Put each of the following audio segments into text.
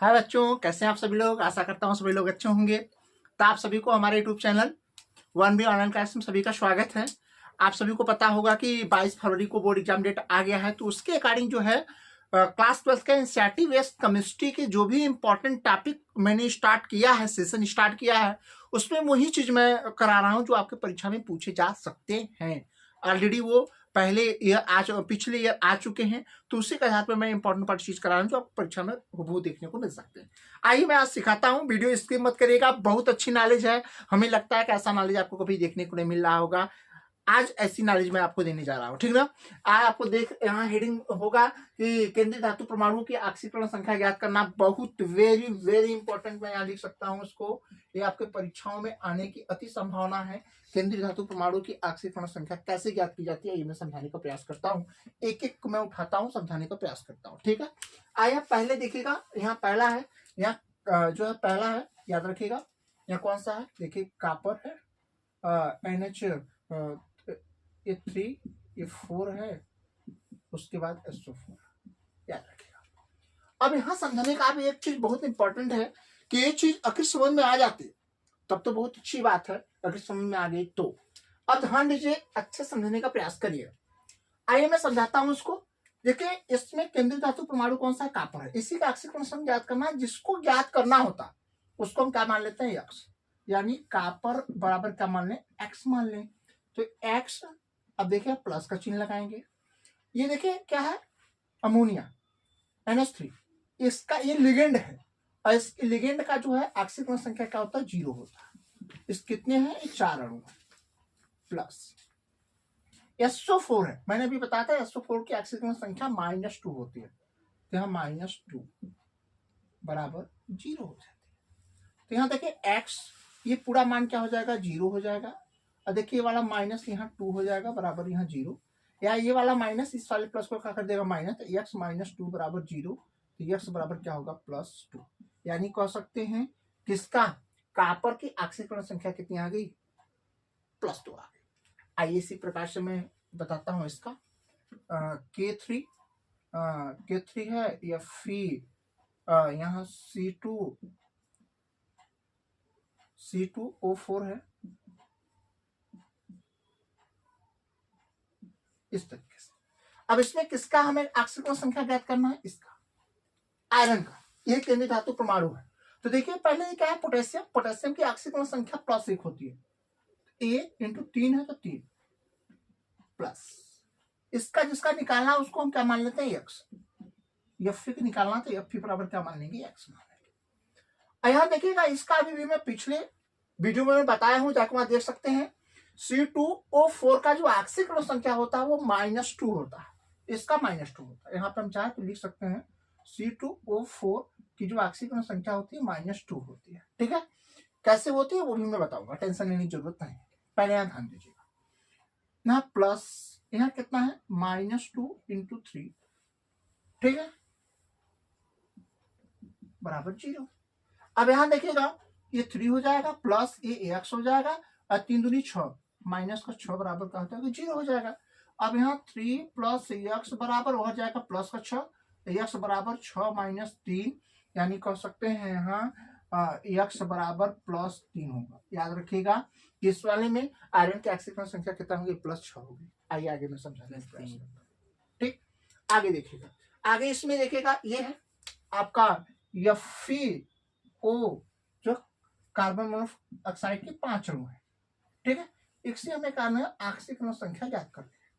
हाय बच्चों, कैसे हैं आप सभी लोग। आशा करता हूँ सभी लोग अच्छे होंगे। तो आप सभी को हमारे YouTube channel 1B online class में सभी का स्वागत है। आप सभी को पता होगा कि 22 फरवरी को बोर्ड एग्जाम डेट आ गया है, तो उसके अकॉर्डिंग जो है क्लास 12 का एनसीईआरटी बेस्ड केमिस्ट्री के जो भी इंपॉर्टेंट टॉपिक मैंने स्टार्ट किया है, सेशन स्टार्ट किया है, उसमें वही चीज मैं करा रहा हूँ जो आपके परीक्षा में पूछे जा सकते हैं। ऑलरेडी वो पहले ईयर पिछले ईयर आ चुके हैं, तो उसी के आधार पर मैं इंपॉर्टेंट पार्ट चीज करा रहा हूँ जो आपको परीक्षा में वो देखने को मिल सकते हैं। आइए मैं आज सिखाता हूँ, वीडियो स्किप मत करिएगा। बहुत अच्छी नॉलेज है, हमें लगता है कि ऐसा नॉलेज आपको कभी देखने को नहीं मिल रहा होगा। आज ऐसी नॉलेज मैं आपको देने जा रहा हूँ, ठीक ना। आज आपको देख यहाँ हेडिंग होगा कि केंद्रीय धातु परमाणु की ऑक्सीकरण संख्या ज्ञात करना। बहुत वेरी वेरी इंपॉर्टेंट, मैं यहाँ लिख सकता हूँ इसको। ये आपके परीक्षाओं में आने की अति संभावना है। केंद्रीय धातु परमाणु की ऑक्सीकरण संख्या कैसे ज्ञात की जाती है, ये मैं समझाने का प्रयास करता हूँ। एक एक मैं उठाता हूँ, समझाने का प्रयास करता हूँ, ठीक है। आइए पहले देखिएगा, यहाँ पहला है, यहाँ जो है पहला है, याद रखिएगा। यहाँ कौन सा है, देखिए कापर है, NH ये 3 ये 4 है, उसके बाद SO4, याद रखिएगा। अब यहाँ समझने का भी एक चीज बहुत इंपॉर्टेंट है कि ये चीज अगर समझ में आ जाती तब तो बहुत अच्छी बात है, अगर समझ में आ गई तो। अब ध्यान दीजिए, अच्छे समझने का प्रयास करिए। आइए मैं समझाता हूं उसको। देखिए इसमें केंद्रीय धातु परमाणु कौन सा है, कापर है। इसी का ऑक्सीकरण ज्ञात करना है। जिसको ज्ञात करना होता उसको हम क्या मान लेते हैं, एक्स। यानी कापर बराबर क्या मान लें, एक्स मान लें। तो एक्स, अब देखिए प्लस का चिन्ह लगाएंगे। ये देखिए क्या है, अमोनिया NH3, इसका ये लिगेंड है, और इस लिगेंड का जो है ऑक्सीकरण संख्या क्या होता है, 0 होता है। इस कितने हैं, 4 अणु प्लस SO4 है। मैंने अभी बताया था SO4 की ऑक्सीकरण संख्या -2 होती है, तो यहाँ -2 बराबर 0 हो जाती है। तो यहाँ देखिए x, ये पूरा मान क्या हो जाएगा, 0 हो जाएगा। और देखिए ये वाला माइनस यहाँ 2 हो जाएगा बराबर यहाँ 0, या ये वाला माइनस इस वाले प्लस को क्या कर देगा माइनस, तो x -2 बराबर 0, तो x बराबर क्या होगा, +2। यानी कह सकते हैं किसका, कापर की ऑक्सीकरण संख्या कितनी आ गई, +2 आ गई। आइए इसी प्रकार से मैं बताता हूं इसका। K3 है, या फिर यहाँ C2O4 है, इस तरीके से। अब इसमें किसका हमें ऑक्सीकरण संख्या ज्ञात करना है, इसका, आयरन का। ये केंद्रीय धातु परमाणु है। तो देखिए पहले ये क्या है, पोटेशियम। पोटेशियम की ऑक्सीकरण संख्या +1 होती है। A × 3 है तो 3 प्लस इसका, जिसका निकालना उसको हम क्या मान लेते हैं, एक्स। Fe निकालना तो Fe बराबर क्या मान लेंगे, एक्स मान लेंगे। यहाँ देखिएगा, इसका भी मैं पिछले वीडियो में बताया हूं, जाकर वहां देख सकते हैं। C2O4 का जो ऑक्सीकरण संख्या होता है वो -2 होता है, इसका -2 होता है। यहाँ पे हम चाहे तो लिख सकते हैं C2O4 की जो ऑक्सीकरण संख्या होती है -2 होती है, ठीक है। कैसे होती है वो भी मैं बताऊंगा, टेंशन लेने की जरूरत नहीं। पहले यहाँ ध्यान दीजिएगा, यहाँ प्लस, यहाँ कितना है, -2 × 3, ठीक है, बराबर 0। अब यहां देखिएगा, ये 3 हो जाएगा प्लस ये x हो जाएगा, और 3 दूनी 6, माइनस का 6 बराबर क्या होता है, 0 हो जाएगा। अब यहाँ 3 + x बराबर हो जाएगा प्लस का 6, x बराबर 6 - 3, यानी कह सकते हैं यहाँ x बराबर +3 होगा। याद रखिएगा इस वाले में आयरन की ऑक्सीकरण संख्या कितना होगी, +6 होगी। आइए आगे मैं समझाने का प्रयास करता हूँ, ठीक। आगे देखिएगा, आगे इसमें देखिएगा ये है आपका FeO, जो कार्बन मोनोऑक्साइड के 5 अणु है, ठीक है। इससे हमें कारण ऑक्सीकरण संख्या ज्ञात करनी है।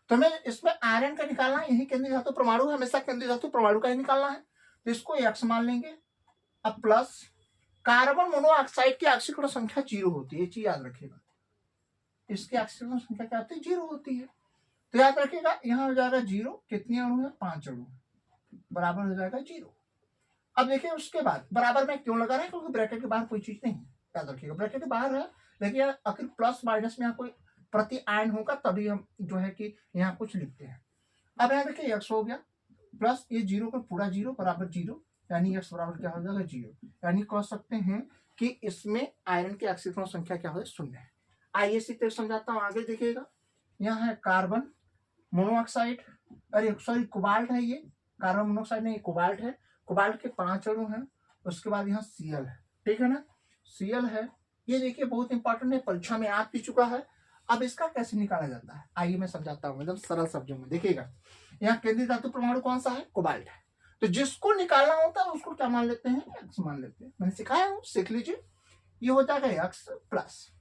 तो हमें इसमें आयरन का निकालना है, यही केंद्रीय धातु परमाणु, हमेशा केंद्रीय धातु परमाणु का ही निकालना है, तो इसको x मान लेंगे। अब प्लस कार्बन मोनोऑक्साइड की ऑक्सीकरण संख्या 0 होती है, ये चीज याद रखिएगा। इसकी ऑक्सीकरण संख्या क्या होती है, 0 होती है। तो याद रखिएगा यहाँ हो जाएगा 0, कितने अणु है, 5 अणु, बराबर हो जाएगा 0। अब देखिए उसके बाद बराबर में क्यों लगा रहे हैं, क्योंकि ब्रैकेट के बाहर कोई चीज नहीं है, याद रखिएगा। ब्रैकेट के बाहर है, लेकिन अगर प्लस माइनस में यहाँ कोई प्रति आयन होगा तभी हम जो है कि यहाँ कुछ लिखते हैं। अब यहाँ देखिए x हो गया, प्लस ये 0 का पूरा 0 बराबर 0, यानी x बराबर क्या हो जाएगा, 0। यानी कह सकते हैं कि इसमें आयरन की ऑक्सीकरण संख्या क्या हो, 0 है। आइए इसी तरह समझाता हूँ, आगे देखिएगा। यहाँ है कार्बन मोनोऑक्साइड, अरे सॉरी कोबाल्ट है, ये कार्बन मोनोऑक्साइड नहीं, कोबाल्ट है। कोबाल्ट के 5 अणु हैं, उसके बाद यहाँ Cl है, ठीक है ना, Cl है। ये देखिए बहुत इंपॉर्टेंट है, परीक्षा में आ भी चुका है। अब इसका कैसे निकाला जाता है आइए मैं समझाता हूँ एकदम सरल शब्दों में। देखिएगा यहाँ केंद्रीय धातु परमाणु कौन सा है, कोबाल्ट है। तो जिसको निकालना होता है उसको क्या मान लेते हैं, एक्स मान लेते हैं। मैंने सिखाया हूँ, सीख लीजिए। ये हो जाएगा एक्स प्लस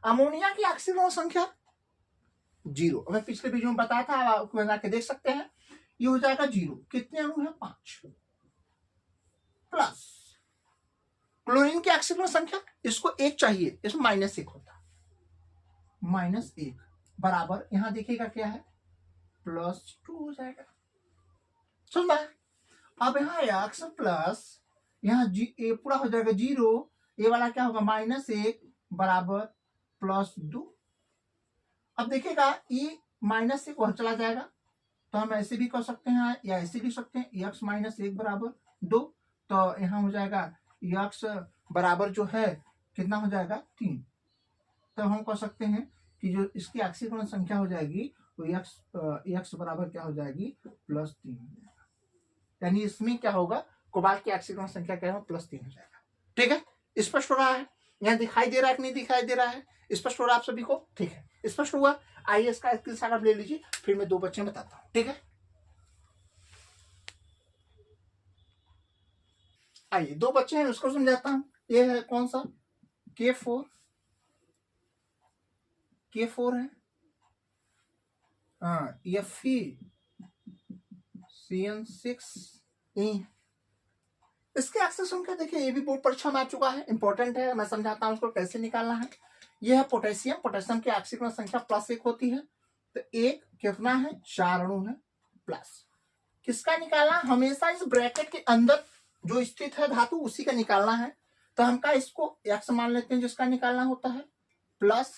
अमोनिया की ऑक्सीजन संख्या 0। मैं पिछले वीडियो में बताया था, आप बना के देख सकते हैं। ये हो जाएगा 0, कितने अणु है 5, प्लस क्लोरीन की ऑक्सीजन संख्या, इसको 1 चाहिए, इसमें -1 होता है, -1 बराबर यहाँ देखिएगा क्या है, +2 हो जाएगा। समझ में? अब यहाँ एक्स प्लस यहाँ ए पूरा हो जाएगा 0, ये वाला क्या होगा -1 बराबर +2। अब देखिएगा ये -1 वह चला जाएगा, तो हम ऐसे भी कर सकते हैं या ऐसे लिख सकते हैं, x -1 बराबर 2। तो यहाँ हो जाएगा x बराबर जो है कितना हो जाएगा 3। तो हम कह सकते हैं कि जो इसकी ऑक्सीकरण संख्या हो जाएगी वो x बराबर क्या हो जाएगी +3 हो जाएगा। यानी इसमें क्या होगा, कोबाल्ट की ऑक्सीकरण संख्या क्या है +3 हो जाएगा। ठीक है, स्पष्ट हो रहा है? यहाँ दिखाई दे रहा है कि नहीं दिखाई दे रहा है? स्पष्ट हो रहा है आप सभी को? ठीक है, स्पष्ट हुआ। आइए इसका स्क्रीनशॉट आप ले लीजिए, फिर मैं 2 बच्चे बताता हूँ। ठीक है, आइए 2 बच्चे हैं उसको समझाता हूँ। ये है कौन सा, K4 है, हाँ CN6E। इसके एक्सेस संख्या देखिए, ये भी बोर्ड परीक्षा में आ चुका है, इंपॉर्टेंट है। मैं समझाता हूँ उसको कैसे निकालना है। यह है पोटेशियम की ऑक्सीकरण संख्या +1 होती है। तो एक कितना है, 4 अणु है प्लस। किसका निकालना, हमेशा इस ब्रैकेट के अंदर जो स्थित है धातु उसी का निकालना है। तो हम का इसको x मान लेते हैं जिसका निकालना होता है, प्लस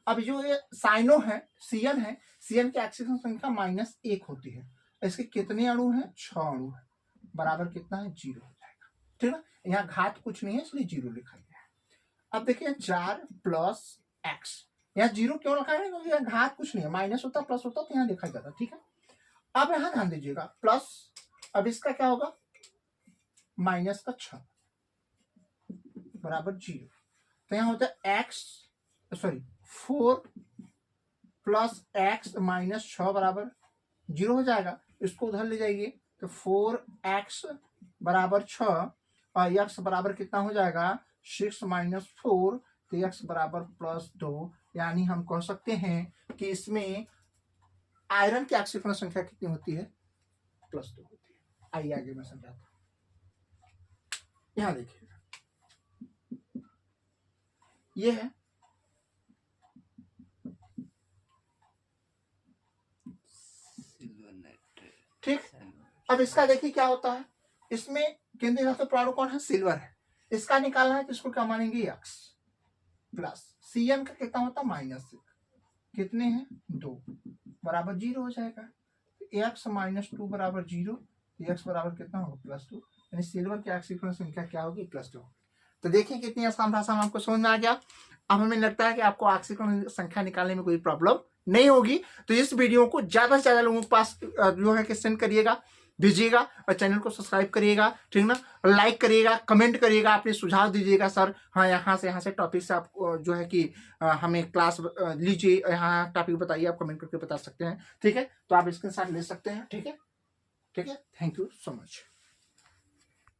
अब जो ये साइनो है Cn है, Cn की ऑक्सीजन संख्या -1 होती है। इसके कितने अणु हैं, 6 अणु है, बराबर कितना है 0 हो जाएगा। ठीक है, यहाँ घात कुछ नहीं है इसलिए 0 लिखा गया है। अब देखिए 4 + x, यहाँ 0 क्यों रखा है, क्योंकि यहाँ घात कुछ नहीं है, माइनस होता प्लस होता तो यहाँ लिखा जाता। ठीक है, अब यहाँ ध्यान दीजिएगा प्लस, अब इसका क्या होगा -6 बराबर 0। तो यहाँ होता है 4 + x -6 बराबर 0 हो जाएगा। इसको उधर ले जाइए तो 4x बराबर 6 और x बराबर कितना हो जाएगा 6 - 4, तो x बराबर +2। यानी हम कह सकते हैं कि इसमें आयरन की ऑक्सीकरण संख्या कितनी होती है, +2 होती है। आइए आगे मैं समझाता हूँ। यहाँ देखिएगा ये है ठीक। अब इसका देखिए क्या होता है, इसमें केंद्रीय धातु परमाणु कौन है, सिल्वर है। इसका निकालना है तो इसको क्या मानेंगे, x प्लस Cn का कितना होता है -1, कितने हैं 2 बराबर 0 हो जाएगा। x -2 बराबर 0, x बराबर कितना होगा +2। यानी सिल्वर की ऑक्सीकरण संख्या क्या होगी, +2। तो देखिए कितनी आसान भाषा में आपको समझ में आ गया। अब हमें लगता है कि आपको ऑक्सीकरण संख्या निकालने में कोई प्रॉब्लम नहीं होगी। तो इस वीडियो को ज्यादा से ज्यादा लोगों के पास जो है कि सेंड करिएगा, भेजिएगा और चैनल को सब्सक्राइब करिएगा, ठीक ना, लाइक करिएगा, कमेंट करिएगा, अपने सुझाव दीजिएगा। सर हाँ यहाँ से टॉपिक से आप जो है कि हमें क्लास लीजिए, यहाँ टॉपिक बताइए, आप कमेंट करके बता सकते हैं। ठीक है, तो आप स्क्रीनशॉट ले सकते हैं। ठीक है, थैंक यू सो मच।